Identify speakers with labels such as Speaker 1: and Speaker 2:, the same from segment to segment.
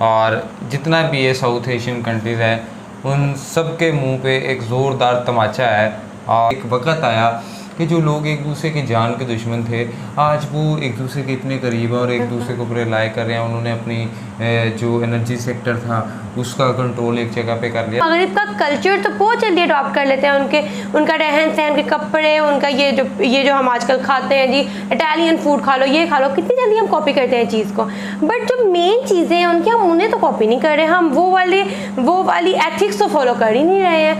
Speaker 1: और जितना भी ये साउथ एशियन कंट्रीज़ है उन सब के मुंह पे एक ज़ोरदार तमाचा है। और एक वक्त आया कि जो लोग एक दूसरे की जान के दुश्मन थे आज वो एक दूसरे के इतने करीब हैं और एक दूसरे को रिलाई कर रहे हैं। उन्होंने अपनी जो एनर्जी सेक्टर था उसका कंट्रोल एक जगह पे कर लिया।
Speaker 2: मगरिब का कल्चर तो बहुत जल्दी अडॉप्ट कर लेते हैं, उनका रहन सहन, उनके कपड़े, उनका ये जो हम आजकल खाते हैं जी, इटालियन फूड खा लो, ये खा लो, कितनी जल्दी हम कॉपी करते हैं चीज़ को। बट जो मेन चीज़ें हैं उनकी हम उन्हें तो कॉपी नहीं कर रहे, हम वो वाली एथिक्स तो फॉलो कर ही नहीं रहे हैं।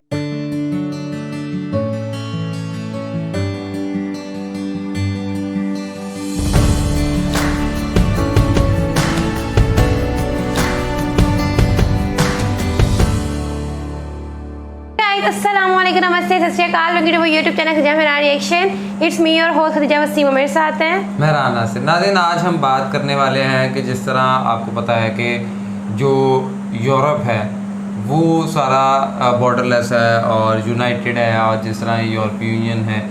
Speaker 2: अस्सलामुअलैकुम, नमस्ते, सत श्री अकाल। यूट्यूब चैनल खदीजा मेरा रिएक्शन। इट्स मी और होस्ट खदीजा वसीम, मेरे साथ हैं
Speaker 1: मेहरान नासिर। नाज़रीन, आज हम बात करने वाले हैं कि जिस तरह आपको पता है कि जो यूरोप है वो सारा बॉर्डरलेस है और यूनाइटेड है, और जिस तरह यूरोपीय यूनियन है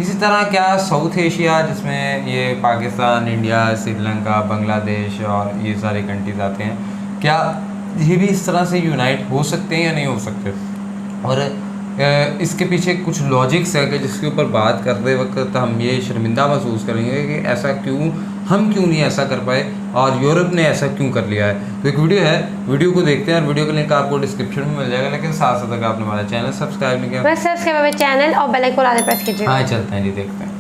Speaker 1: इसी तरह क्या साउथ एशिया जिसमें ये पाकिस्तान, इंडिया, श्रीलंका, बांग्लादेश और ये सारे कंट्रीज़ आते हैं, क्या ये भी इस तरह से यूनाइट हो सकते हैं या नहीं हो सकते। और इसके पीछे कुछ लॉजिक्स है कि जिसके ऊपर बात करते वक्त हम ये शर्मिंदा महसूस करेंगे कि ऐसा हम क्यों नहीं ऐसा कर पाए और यूरोप ने ऐसा क्यों कर लिया है। तो एक वीडियो है, वीडियो को देखते हैं और वीडियो का लिंक आपको डिस्क्रिप्शन में मिल जाएगा। लेकिन साथ साथ अगर आपने हमारा चैनल सब्सक्राइब नहीं किया
Speaker 2: बस सब्सक्राइब मेरे चैनल और बेल आइकन आगे प्रेस कीजिए।
Speaker 1: हाँ, चलते हैं जी, देखते हैं।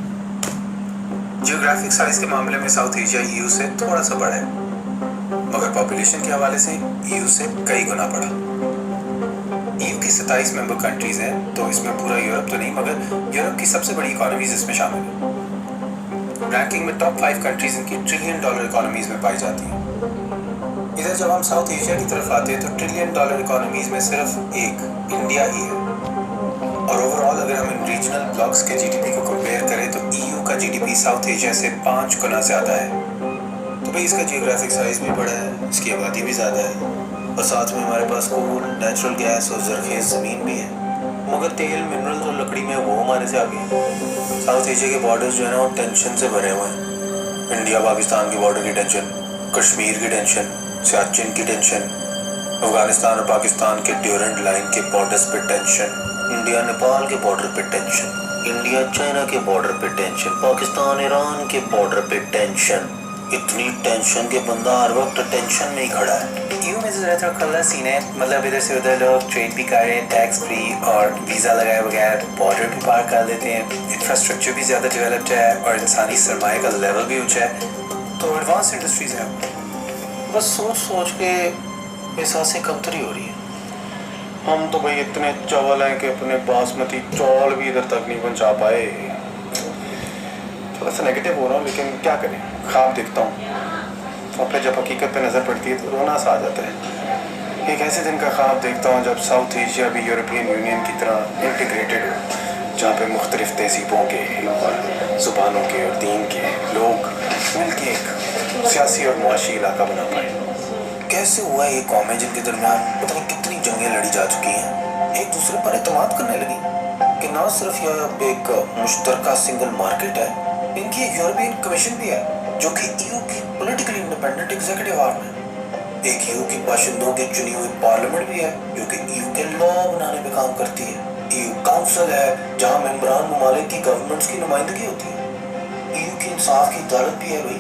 Speaker 3: जियोग्राफिक साइज के मामले में साउथ एशिया ईयू से थोड़ा सा बड़ा है, मगर पॉपुलेशन के हवाले से ईयू से कई गुना बड़ा। ईयू की 27 मेंबर कंट्रीज हैं, तो इसमें पूरा यूरोप तो नहीं मगर यूरोप की सबसे बड़ी इकोनॉमीज इसमें शामिल हैं। रैंकिंग में टॉप 5 कंट्रीज इनकी $1 ट्रिलियन इकोनॉमीज में पाई जाती हैं। इधर जब हम साउथ एशिया की तरफ आते हैं तो $1 ट्रिलियन इकोनॉमीज में सिर्फ एक इंडिया ही है। और ओवरऑल अगर हम इन रीजनल ब्लॉक्स के जीडीपी को कंपेयर करें तो ईयू का जीडीपी साउथ एशिया से 5 गुना ज़्यादा है। तो भाई इसका जियोग्राफिक साइज भी बड़ा है, इसकी आबादी भी ज़्यादा है और साथ में हमारे पास कोल, नेचुरल गैस और ज़रखेज़ ज़मीन भी है। मगर तेल, मिनरल्स और लकड़ी में वो हमारे से आगे है। साउथ एशिया के बॉर्डर्स जो है ना वो टेंशन से भरे हुए हैं। इंडिया पाकिस्तान की बॉर्डर की टेंशन, कश्मीर की टेंशन, सियाचिन की टेंशन, अफगानिस्तान और पाकिस्तान के ड्यूरेंट लाइन के बॉर्डर्स पे टेंशन, इंडिया नेपाल के बॉर्डर पे टेंशन, इंडिया चाइना के बॉर्डर पे टेंशन, पाकिस्तान ईरान के बॉर्डर पे टेंशन। इतनी टेंशन के बंदा हर वक्त टेंशन में ही खड़ा है। ईयू में ज़रा खल्ला सीन है, मतलब इधर से उधर लोग ट्रेड भी कर रहे हैं टैक्स फ्री और वीज़ा लगाए बगैर बॉर्डर भी पार कर लेते हैं। इंफ्रास्ट्रक्चर भी ज़्यादा डेवलप्ड है और इंसानी सरमाए का लेवल भी ऊँचा है, तो एडवांस इंडस्ट्रीज़ हैं। बस सोच सोच के एहसास कमतरी हो रही है। हम तो भाई इतने चावल हैं कि अपने बासमती चावल भी इधर तक नहीं पहुँचा पाए। थोड़ा सा नेगेटिव हो रहा हूँ, लेकिन क्या करें, ख्वाब देखता हूँ और फिर जब हकीकत पे नज़र पड़ती है तो रोना सा आ जाता है। एक ऐसे दिन का ख्वाब देखता हूँ जब साउथ एशिया भी यूरोपियन यूनियन की तरह इंटीग्रेटेड हो, जहाँ पे मुख्तलिफ तहजीबों के और ज़ुबानों के और दीन के लोग मिल के एक सियासी और मुआशी इलाका बना पाए। कैसे हुआ ये कौमें जिनके दरमियान पता नहीं कितनी जंगें लड़ी जा चुकी हैं एक दूसरे पर एतमाद करने लगी कि ना सिर्फ यह एक मुश्तरका सिंगल मार्केट है, इनकी एक यूरोपियन कमीशन भी है जो कि ईयू की पॉलिटिकली इंडिपेंडेंट एग्जीक्यूटिव आर्म है। एक ईयू की बाशिंदों की चुनी हुई पार्लियामेंट भी है जो कि ईयू के लॉ बनाने में काम करती है। ईयू काउंसिल है जहाँ मेंबरान ममालिक की गवर्नमेंट्स की नुमाइंदगी होती है। ईयू की इंसाफ की अदालत भी है भाई,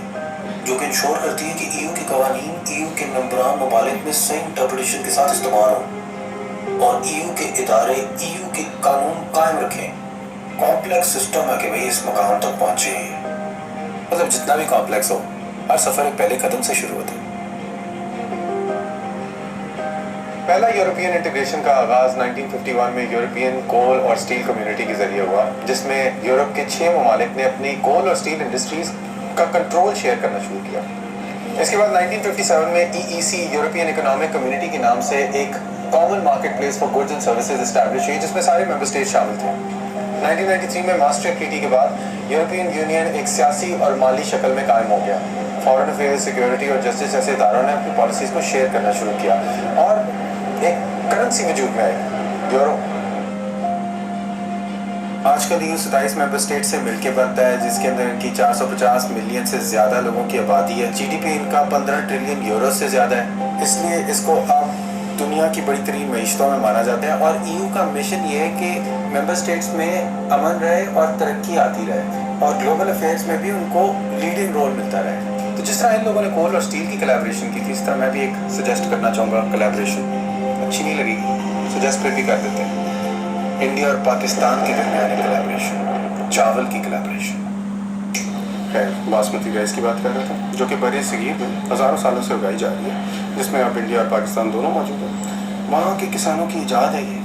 Speaker 3: जो कि इंश्योर करती है कि ईयू के कवानीन ईयू के मेंबरान ममालिक में सही इंटरप्रिटेशन के साथ इस्तेमाल हो और ईयू के इदारे ईयू के कानून कायम रखें। कॉम्प्लेक्स सिस्टम है कि भाई इस मकाम तक पहुंचे, मतलब जितना भी कॉम्प्लेक्स हो हर सफर एक पहले कदम से शुरू होता है।
Speaker 4: पहला यूरोपियन इंटीग्रेशन का आगाज 1951 में यूरोपियन कोल और स्टील कम्युनिटी के जरिए हुआ, जिसमें यूरोप के 6 ममालिक ने अपनी कोल और स्टील इंडस्ट्रीज का कंट्रोल शेयर करना शुरू किया। इसके बाद 1957 में EEC यूरोपियन इकोनॉमिक कम्युनिटी के नाम से एक common market place for goods and services establish हुई, जिसमें सारे मेंबर स्टेट शामिल थे। 1993 में मास्ट्रिक्ट ट्रीटी के बाद यूरोपियन यूनियन एक सियासी और माली शक्ल में कायम हो गया। फॉरेन अफेयर्स, सिक्योरिटी और जस्टिस जैसे इदारों ने अपनी पॉलिसीज़ को शेयर करना शुरू किया और एक करेंसी वजूद में आई, यूरो।
Speaker 3: आजकल EU 27 मेंबर स्टेट से मिलके बनता है, जिसके अंदर इनकी 450 मिलियन से ज़्यादा लोगों की आबादी है। GDP इनका 15 ट्रिलियन यूरो से ज़्यादा है, इसलिए इसको अब दुनिया की बड़ी तरीन मीशतों में माना जाता है। और EU का मिशन ये है कि मेंबर स्टेट्स में अमन रहे और तरक्की आती रहे, और ग्लोबल अफेयर्स में भी उनको लीडिंग रोल मिलता रहे। तो जिस तरह इन लोगों ने कोल और स्टील की कोलैबोरेशन की थी, इस तरह मैं भी एक सजेस्ट करना चाहूँगा कोलैबोरेशन। अच्छी नहीं लगेगी, सजेस्ट फिर भी कर देते हैं। इंडिया और पाकिस्तान के दरमियान कोलैबोरेशन, चावल की कोलैबोरेशन।
Speaker 4: खैर, बासमती राइस की बात कर रहा था, जो कि बड़े सगीर में हज़ारों सालों से उगाई जा रही है, जिसमें अब इंडिया और पाकिस्तान दोनों मौजूद हैं। वहाँ के किसानों की ईजाद है ये,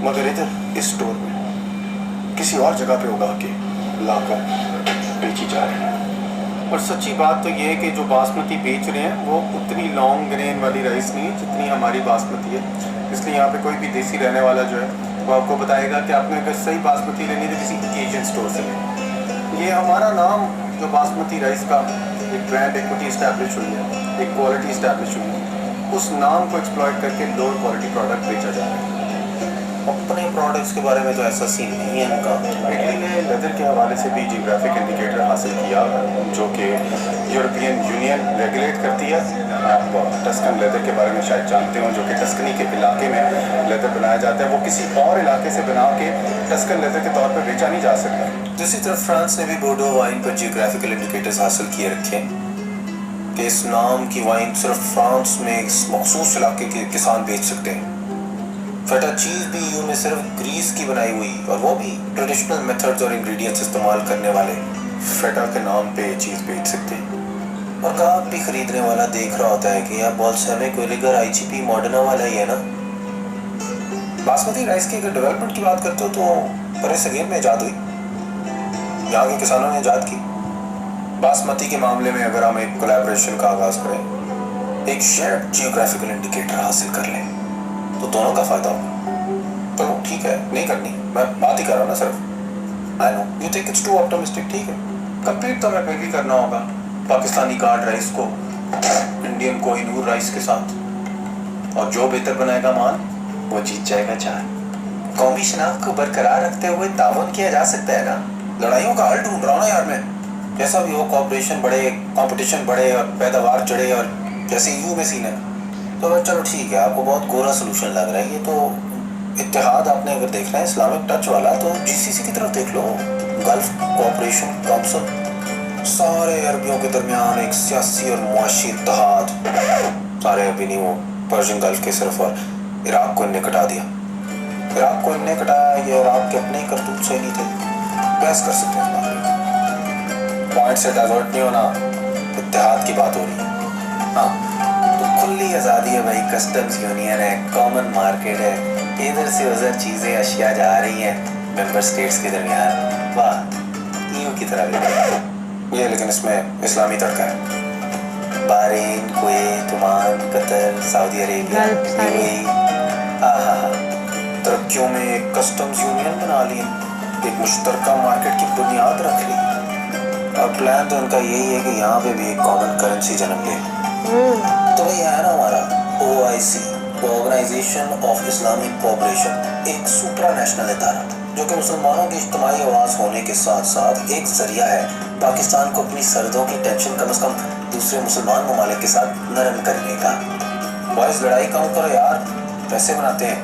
Speaker 4: मगर इधर इस स्टोर में किसी और जगह पे उगा के लाकर बेची जा रही है। और सच्ची बात तो ये है कि जो बासमती बेच रहे हैं वो उतनी लॉन्ग ग्रेन वाली राइस नहीं है जितनी हमारी बासमती है। इसलिए यहाँ पे कोई भी देसी रहने वाला जो है वो आपको बताएगा कि आपने अगर सही बासमती लेनी है तो किसी एशियन स्टोर से लें। ये हमारा नाम जो बासमती राइस का एक ब्रांड इक्विटी इस्टेब्लिश हुई है, एक क्वालिटी इस्टेब्लिश हुई है, उस नाम को एक्सप्लॉइट करके लोअर क्वालिटी प्रोडक्ट बेचा जा रहा है।
Speaker 3: अपने प्रोडक्ट्स के बारे में तो ऐसा सीन नहीं है इनका।
Speaker 4: इटली ने लेदर के हवाले से भी जियोग्राफिक इंडिकेटर हासिल किया, जो कि यूरोपियन यूनियन रेगुलेट करती है। आप टस्कन लेदर के बारे में शायद जानते हो, जो कि टस्कनी के इलाके में लेदर बनाया जाता है, वो किसी और इलाके से बना के टस्कन लेदर के तौर पर बेचा नहीं जा सकता।
Speaker 3: दूसरी तरफ फ्रांस ने भी बोर्डो वाइन पर जियोग्राफिकल इंडिकेटर्स हासिल किए रखे हैं कि इस नाम की वाइन सिर्फ फ्रांस में एक मखसूस इलाके के किसान बेच सकते हैं। फेटा चीज़ भी EU में सिर्फ ग्रीस की बनाई हुई, और वो भी ट्रेडिशनल मेथड्स और इंग्रेडिएंट्स इस्तेमाल करने वाले फेटा के नाम पे ये चीज़ बेच सकते हैं। और गाहक भी खरीदने वाला देख रहा होता है कि यार बॉल्सेमिक विनेगर IGP मॉडर्ना वाला ही है ना। बासमती राइस की अगर डेवलपमेंट की बात करते हो तो बड़े सगीर में ईजाद हुई, यहाँ के किसानों ने ईजाद की। बासमती के मामले में अगर हम एक कोलैबोरेशन का आगाज़ करें, एक शेयर्ड जियोग्राफिकल इंडिकेटर हासिल कर लें, तो दोनों का फायदा होगा। तो ठीक है, नहीं करनी, मैं बात ही कर रहा हूँ ना सिर्फ। I know you think it's to optimistic, ठीक है। कंप्लीट तो मैं फिर भी करना होगा पाकिस्तानी गार्ड राइस को इंडियन कोहिनूर राइस के साथ, और जो बेहतर बनाएगा मान वो जीत जाएगा चार। कौमी शनाख्त को बरकरार रखते हुए ताउन किया जा सकता है ना। लड़ाइयों का हल ढूंढ रहा हूँ ना यार मैं। जैसा भी हो, कॉपरेशन बढ़े, कंपटीशन बढ़े और पैदावार चढ़े, और जैसे EU में सीन है तो चलो ठीक है, आपको बहुत गोरा सोल्यूशन लग रहा है ये। तो इत्तेहाद आपने अगर देखना है इस्लामिक टच वाला, तो GCC की तरफ देख लो, गल्फ कोऑपरेशन काउंसिल। सारे अरबियों के दरमियान एक सियासी और मुआशी इत्तेहाद। सारे अरबी नहीं, वो पर्शियन गल्फ के सिर्फ, और इराक को इनने कटा दिया। इराक को इनने कटाया, ये इराक के अपने ही करतूत से नहीं थे। बहस कर सकते हैं, पॉइंट से डाइवर्ट नहीं होना, इत्तेहाद की बात हो रही है। हाँ, खुली आज़ादी है भाई, कस्टम्स यूनियन है, कॉमन मार्केट है, इधर से उधर चीज़ें अशिया जा रही हैं मेंबर स्टेट्स के दरमियान। वाह, EU की तरह भी ये, लेकिन इसमें इस्लामी तड़का है। Bahrain, Kuwait, Oman, Qatar, Saudi Arabia, तरक्कियों में एक कस्टम्स यूनियन बना ली, एक मुश्तरका मार्केट की बुनियाद रख ली, और प्लान तो उनका यही है कि यहाँ पे भी एक कॉमन करेंसी जन्म ले। तो वही है ना हमारा OIC, organisation of Islamic cooperation, एक सुप्रा नेशनल इदारा जो कि मुसलमानों की इज्तिमाई आवाज़ होने के साथ साथ एक जरिया है पाकिस्तान को अपनी सरहदों की टेंशन कम से कम दूसरे मुसलमान ममालिक के साथ नरम करने का। बॉयज़ लड़ाई कम करो यार, पैसे बनाते हैं।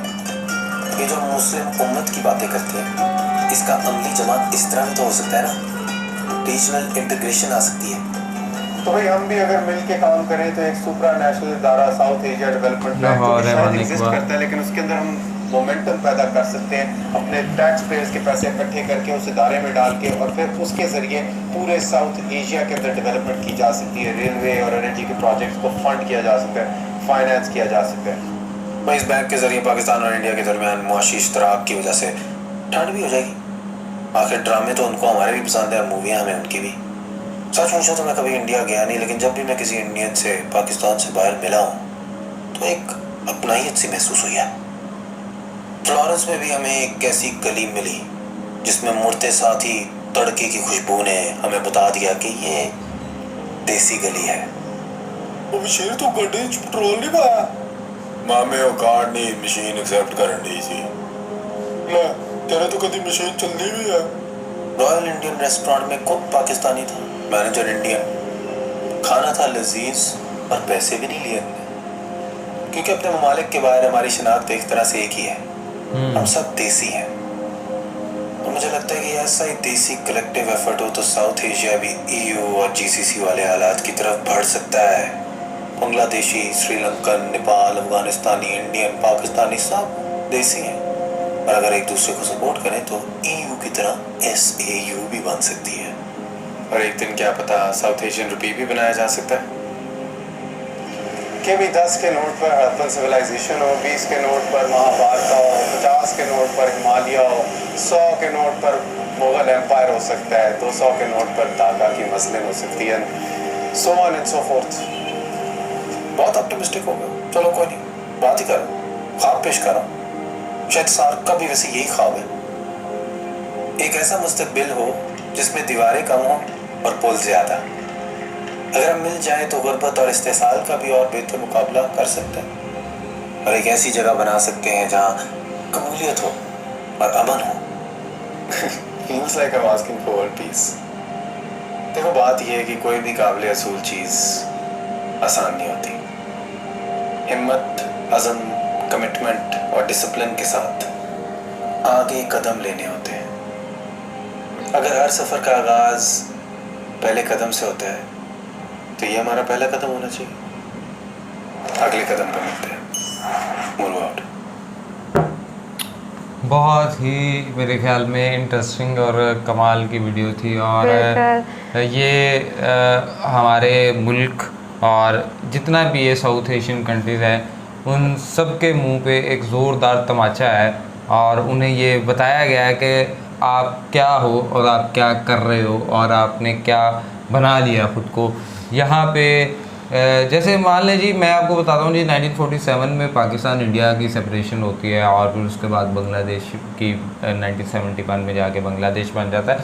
Speaker 3: ये जो मुस्लिम उम्मत की बातें करते हैं, इसका अमली जमात इस तरह भी तो हो सकता है ना, रीजनल इंटीग्रेशन आ सकती है।
Speaker 4: तो भाई हम भी अगर मिल के काम करें तो एक सुप्रा नेशनल इदारा south Asia development bank exist करता है, लेकिन उसके अंदर हम मोमेंटम पैदा कर सकते हैं अपने टैक्स पेयर्स के पैसे इकट्ठे करके उस इदारे में डाल के, और फिर उसके ज़रिए पूरे साउथ एशिया के अंदर डेवलपमेंट की जा सकती है। रेलवे और एनर्जी के प्रोजेक्ट्स को फंड किया जा सकता है, फाइनेंस किया जा सकता है।
Speaker 3: भाई इस बैंक के ज़रिए पाकिस्तान और इंडिया के दरमियान मुआशी इश्तराक की वजह से ठंड भी हो जाएगी। आखिर ड्रामे तो उनको हमारे भी पसंद है, और मूवियाँ हमें उनकी भी। सच पूछो तो मैं कभी इंडिया गया नहीं, लेकिन जब भी मैं किसी इंडियन से पाकिस्तान से बाहर मिला हूँ तो एक अपनाहियत सी महसूस हुई है। फ्लोरेंस में भी हमें एक ऐसी गली मिली जिसमें मुड़ते साथ ही तड़के की खुशबू ने हमें बता दिया कि ये देसी गली है।
Speaker 5: अब शेर तो गड्ढे च पेट्रोल नहीं पाया, मामे वो कार नहीं मशीन एक्सेप्ट करन दी सी। ले तेरे तो कभी मशीन चलती भी है।
Speaker 3: रॉयल इंडियन रेस्टोरेंट में कुक पाकिस्तानी था, मैनेजर इंडियन। खाना था लजीज और पैसे भी नहीं लिए हमने, क्योंकि अपने ममालिक के बाहर हमारी शनाख्त एक तरह से एक ही है, हम सब देसी हैं। और मुझे लगता है कि ऐसा ही देसी कलेक्टिव एफर्ट हो तो साउथ एशिया भी EU और GCC वाले हालात की तरफ बढ़ सकता है। बांग्लादेशी, श्रीलंकन, नेपाल, अफगानिस्तानी, इंडियन, पाकिस्तानी सब देसी हैं, और अगर एक दूसरे को सपोर्ट करें तो EU की तरह SAU भी बन सकती है।
Speaker 4: और एक दिन क्या पता साउथ एशियन रुपी भी बनाया जा सकता है कि भी 10 के नोट पर हड़प्पन सिविलाइजेशन हो, 20 के नोट पर महाभारत हो, 50 के नोट पर हिमालय हो, 100 के नोट पर मुगल एम्पायर हो सकता है, 200 के नोट पर ढाका की मसलिन हो सकती है, so on and so forth।
Speaker 3: बहुत ऑप्टिमिस्टिक हो गए। चलो कोई नहीं, बात ही करो, ख्वाब पेश करो। शायद सार्क का भी वैसे यही ख्वाब है, एक ऐसा मुस्तकबिल हो जिसमें दीवारें कम हो और पुल ज्यादा। अगर हम मिल जाएं तो गुर्बत और इस्तेसाल का भी और बेहतर मुकाबला कर सकते हैं, और एक ऐसी जगह बना सकते हैं जहाँ कबूलियत हो और अमन हो।
Speaker 4: Feels like I'm asking for world peace। देखो बात यह है कि कोई भी काबिल असूल चीज़ आसान नहीं होती। हिम्मत, अज़म, कमिटमेंट और डिसिप्लिन के साथ आगे कदम लेने होते हैं। अगर हर सफ़र का आगाज़ पहले कदम से होता है तो ये हमारा पहला कदम होना चाहिए। अगले कदम पर मिलते हैं। Move out.
Speaker 1: बहुत ही मेरे ख्याल में इंटरेस्टिंग और कमाल की वीडियो थी, और ये हमारे मुल्क और जितना भी ये साउथ एशियन कंट्रीज़ है उन सब के मुंह पे एक ज़ोरदार तमाचा है, और उन्हें ये बताया गया है कि आप क्या हो और आप क्या कर रहे हो और आपने क्या बना लिया ख़ुद को यहाँ पे। जैसे मान लें जी, मैं आपको बताता हूँ जी, 1947 में पाकिस्तान इंडिया की सेपरेशन होती है, और फिर उसके बाद बांग्लादेश की 1971 में जाके बांग्लादेश बन जाता है।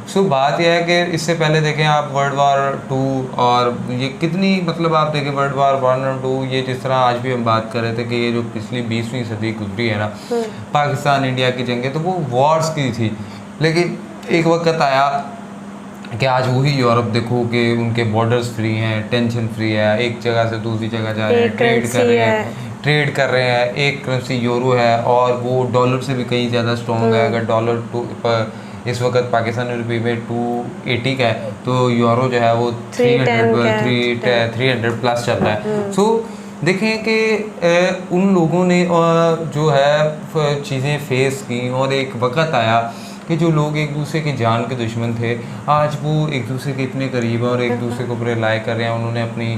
Speaker 1: सो बात यह है कि इससे पहले देखें आप वर्ल्ड वार 2, और ये कितनी मतलब आप देखें वर्ल्ड वार 1 और 2, ये जिस तरह आज भी हम बात कर रहे थे कि ये जो पिछली 20वीं सदी गुजरी है ना, पाकिस्तान इंडिया की जंगें, तो वो वॉर्स की थी। लेकिन एक वक्त आया कि आज वही यूरोप देखो कि उनके बॉर्डर्स फ्री हैं, टेंशन फ्री है, एक जगह से दूसरी जगह जा रहे हैं, ट्रेड कर रहे हैं, एक करेंसी यूरो है और वो डॉलर से भी कहीं ज़्यादा स्ट्रॉन्ग है। अगर डॉलर इस वक्त पाकिस्तानी रुपये में 280 का है तो यूरो जो है वो 300 प्लस चल रहा है। सो देखें कि उन लोगों ने जो है चीज़ें फेस की, और एक वक्त आया कि जो लोग एक दूसरे की जान के दुश्मन थे आज वो एक दूसरे के इतने करीब हैं और एक दूसरे को रिलाई कर रहे हैं। उन्होंने अपनी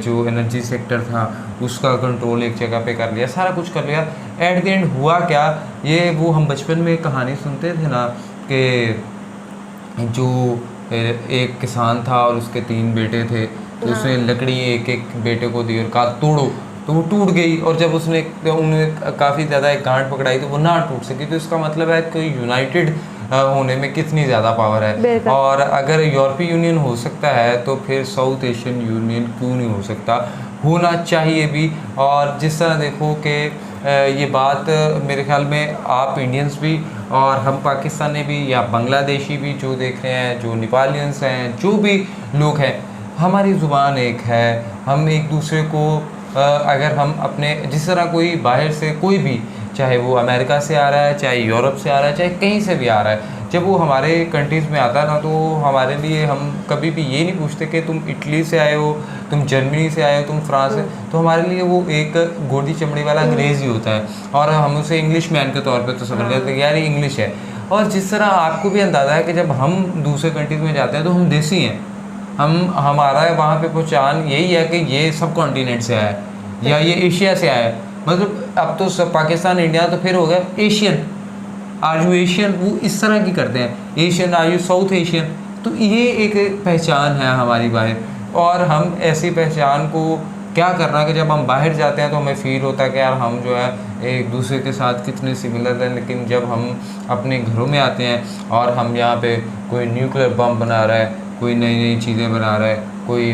Speaker 1: जो एनर्जी सेक्टर था उसका कंट्रोल एक जगह पे कर लिया, सारा कुछ कर लिया। एट द एंड हुआ क्या, ये वो हम बचपन में कहानी सुनते थे ना कि जो एक किसान था और उसके 3 बेटे थे, तो उसने लकड़ी एक एक बेटे को दी और कहा तोड़ो, तो वो टूट गई। और जब उसने उन्हें काफ़ी ज़्यादा एक गांठ पकड़ाई तो वो ना टूट सकी। तो इसका मतलब है कि यूनाइटेड होने में कितनी ज़्यादा पावर है। और अगर यूरोपीय यूनियन हो सकता है तो फिर साउथ एशियन यूनियन क्यों नहीं हो सकता, होना चाहिए भी। और जिस तरह देखो कि ये बात मेरे ख्याल में आप इंडियंस भी और हम पाकिस्तानी भी या बांग्लादेशी भी जो देख रहे हैं, जो नेपालियंस हैं, जो भी लोग हैं, हमारी ज़ुबान एक है। हम एक दूसरे को अगर हम अपने जिस तरह कोई बाहर से कोई भी, चाहे वो अमेरिका से आ रहा है, चाहे यूरोप से आ रहा है, चाहे कहीं से भी आ रहा है, जब वो हमारे कंट्रीज़ में आता है ना तो हमारे लिए हम कभी भी ये नहीं पूछते कि तुम इटली से आए हो, तुम जर्मनी से आए हो, तुम फ्रांस से। तो हमारे लिए वो एक गोदी चमड़ी वाला अंग्रेज़ ही होता है और हम उसे इंग्लिश मैन के तौर पर तो समझ लेते हैं यार ये इंग्लिश है। और जिस तरह आपको भी अंदाज़ा है कि जब हम दूसरे कंट्रीज़ में जाते हैं तो हम देसी हैं, हमारा वहाँ पे पहचान यही है कि ये सब कॉन्टिनेंट से आया है या ये एशिया से आया है। मतलब अब तो सब पाकिस्तान इंडिया तो फिर हो गया एशियन, आर यू एशियन, वो इस तरह की करते हैं, Asian are you south Asian. तो ये एक पहचान है हमारी बाहर, और हम ऐसी पहचान को क्या करना कि जब हम बाहर जाते हैं तो हमें फील होता है कि यार हम जो है एक दूसरे के साथ कितने सिमिलर हैं। लेकिन जब हम अपने घरों में आते हैं और हम यहाँ पे कोई न्यूक्लियर बम बना रहा है, कोई नई नई चीज़ें बना रहा है, कोई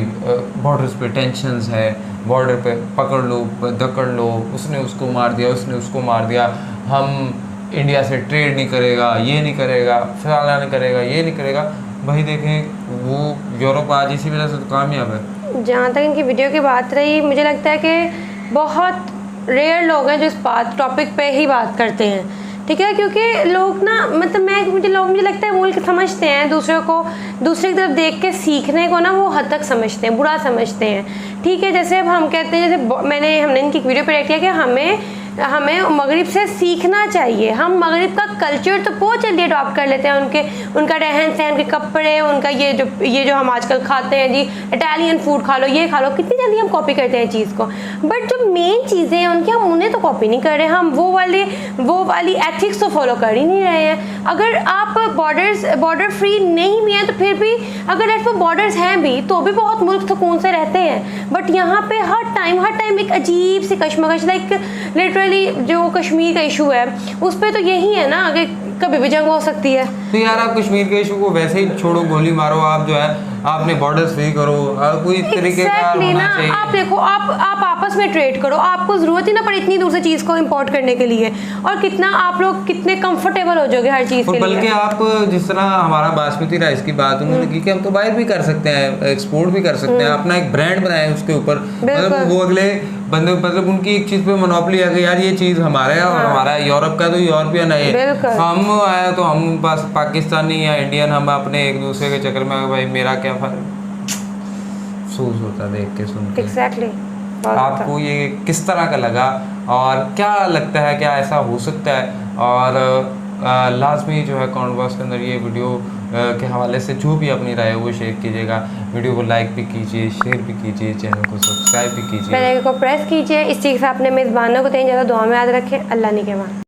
Speaker 1: बॉर्डर्स पे टेंशन्स है, बॉर्डर पे पकड़ लो धकड़ लो, उसने उसको मार दिया, उसने उसको मार दिया, हम इंडिया से ट्रेड नहीं करेगा, ये नहीं करेगा, फलाना नहीं करेगा, ये नहीं करेगा। भाई देखें वो यूरोप आज इसी वजह से तो कामयाब है।
Speaker 2: जहाँ तक इनकी वीडियो की बात रही, मुझे लगता है कि बहुत रेयर लोग हैं जो इस बात टॉपिक पे ही बात करते हैं, ठीक है, क्योंकि लोग ना मतलब मुझे लगता है मुल्क समझते हैं दूसरे की तरफ देख के सीखने को ना वो हद तक समझते हैं, बुरा समझते हैं, ठीक है। जैसे अब हम कहते हैं, जैसे हमने इनकी वीडियो पे रिएक्ट किया कि हमें मगरिब से सीखना चाहिए। हम मगरिब का कल्चर तो बहुत जल्दी अडॉप्ट कर लेते हैं, उनका रहन सहन, उनके कपड़े, उनका ये जो हम आजकल खाते हैं जी, इटालियन फूड खा लो, ये खा लो, कितनी जल्दी हम कॉपी करते हैं चीज़ को। बट जो मेन चीज़ें हैं उनकी हम उन्हें तो कॉपी नहीं कर रहे, हम वो वाली एथिक्स तो फॉलो कर ही नहीं रहे हैं। अगर आप बॉर्डर फ्री नहीं भी हैं तो फिर भी अगर ऐसे बॉर्डर्स हैं भी तो भी बहुत मुल्क सुकून से रहते हैं। बट यहाँ पे हर टाइम एक अजीब सी कशमकश, लाइक लिटरली जो कश्मीर का इशू है उस पे तो यही है ना कि कभी भी जंग हो सकती है।
Speaker 1: तो यार आप कश्मीर के इशू को वैसे ही छोड़ो, गोली मारो, आप जो है आपने बॉर्डर्स फ्री करो, कोई तरीके का होना चाहिए।
Speaker 2: आप देखो, आप आपस में ट्रेड करो, आपको जरूरत ही ना पड़े इतनी दूर से चीज़ को इंपोर्ट करने के लिए, और कितना आप लोग कितने कंफर्टेबल हो जाओगे हर चीज़ के लिए।
Speaker 1: बल्कि आप जिस तरह हमारा बासमती राइस की बात उन्होंने की कि हम तो बाहर भी कर सकते हैं, एक्सपोर्ट भी कर सकते हैं, अपना एक ब्रांड बनाए उसके ऊपर, मतलब वो अगले बंदे, मतलब उनकी एक चीज़ पे मोनोपोली है कि यार ये चीज़ हमारा है और हमारा यूरोप का तो यूरोपियन है, हम आए तो हम बस पाकिस्तानी या इंडियन, हम अपने एक दूसरे के चक्कर में भाई मेरा क्या अफसोस होता देख के सुन के।
Speaker 2: एग्जैक्टली।
Speaker 1: आपको ये किस तरह का लगा और क्या लगता है क्या ऐसा हो सकता है? और लाजमी जो है कमेंट बॉक्स के अंदर ये वीडियो के हवाले से जो भी अपनी राय है वो शेयर कीजिएगा। वीडियो को लाइक भी कीजिए, शेयर भी कीजिए, चैनल को सब्सक्राइब भी कीजिए,
Speaker 2: बेल आइकन को प्रेस कीजिए। इस चीज़ से अपने मेज़बानों को तेज ज़्यादा दुआ में याद रखें। अल्लाह निगहबान।